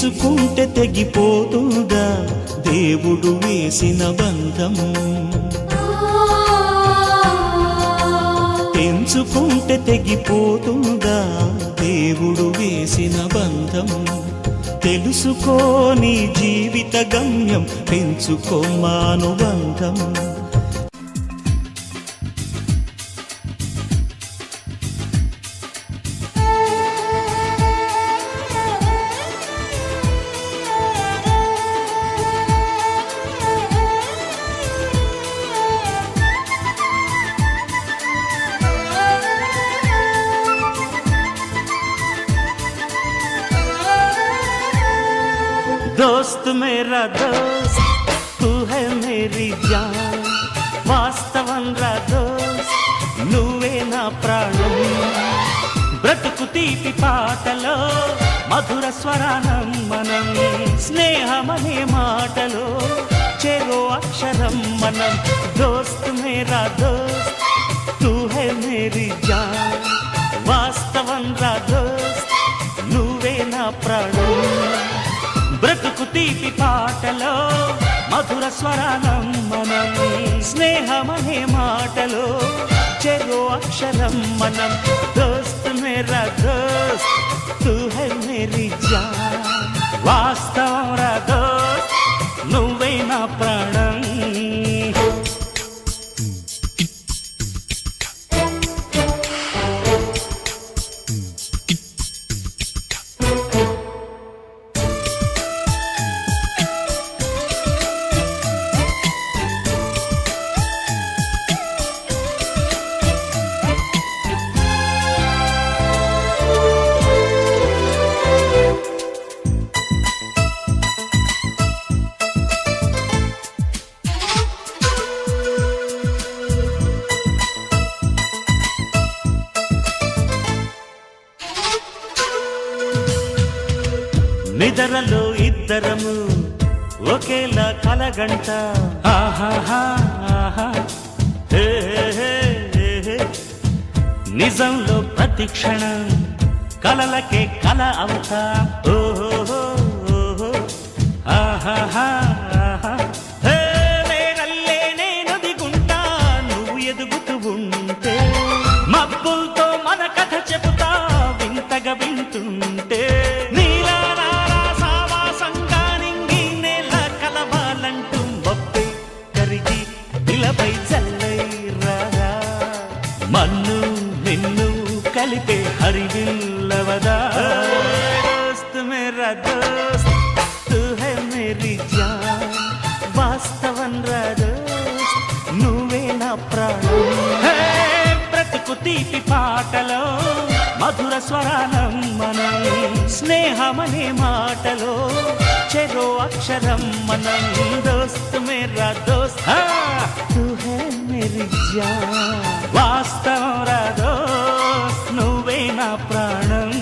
తెంచుకుంటే తెగిపోతుందా దేవుడు వేసిన బంధం? తెంచుకుంటే తెగిపోతుందా దేవుడు వేసిన బంధం? తెలుసుకో నీ జీవిత గమ్యం, పెంచుకో మానుబంధం. दोस्त मेरा दोस्त तू है मेरी जान, వాస్తవం రా దోస్త్ నువ్వే నా ప్రాణం. బ్రతుకు తీపి పాటలో మధుర స్వరానం మనం, స్నేహమనే మాటలో చెరో అక్షరం మనం. దోస్త్ మేరా దోస్త్ తూ హై మేరీ జాన్, వాస్తవం రా దోస్త్ నువ్వే నా ప్రాణం. బ్రతుకు తీపి పాటలో మధుర స్వరానం మనం, స్నేహమనే మాటలో చెరో అక్షరం మనం. దోస్త్ మేరా దోస్త్ తూ హై మేరీ జాన్, వాస్తవం రా దోస్త్ నువ్వే నా ప్రాణం. నిద్రలో ఇద్దరము ఒకేలా కలగంట, ఆహాహా హే హే హే. నిజంలో ప్రతి క్షణం కలలకే కల అవుతా, ఓహో ఆహాహా హే. నేనల్లే నేను దిగుంటా నువ్వు ఎదుగుతూ ఉంటే, మబ్బులతో మన కథ చెబుతా వింతగా వింటుంటే. మన్ను నిన్ను కలిపే హరివిల్లవదా. దోస్త్ మేరా దోస్త్ తూ హై మేరీ జాన్, వాస్తవం రా దోస్త్ నువ్వే నా ప్రాణం. బ్రతుకు తీపి పాటలో మధుర స్వరానం మనం, స్నేహమనే మాటలో చెరో అక్షరం మనం. దోస్త్ మేరా దోస్త్ తూ హై మేరీ జాన్, వాస్తవం రా దోస్త్ నువ్వే నా ప్రాణం.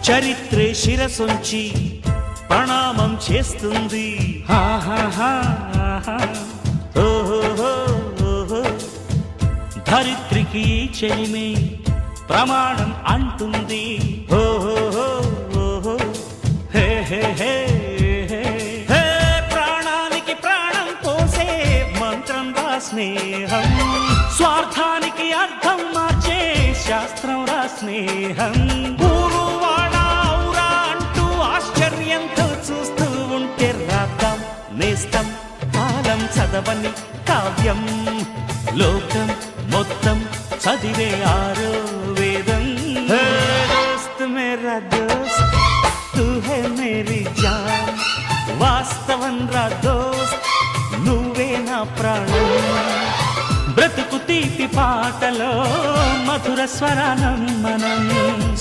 చరిత్రే శిరసొంచి ప్రణామం చేస్తుంది, ఓహో. ధరిత్రికి చెలిమే ప్రమాణం అంటుంది, ఓహో హే హే హే. ప్రాణానికి ప్రాణం పోసే మంత్రం రా స్నేహం, స్వార్థానికి అర్థం మార్చే శాస్త్రం రా స్నేహం. ఆశ్చర్యంతో చూస్తూ ఉంటే రాద్దాం నేస్తం కాలం చదవని కావ్యం, లోకం మొత్తం చదివే ఆరో వేదం. దోస్త్ మేరా దోస్త్ తూ హై మేరీ జాన్, వాస్తవం రా పాటలో మధుర స్వరానం మనం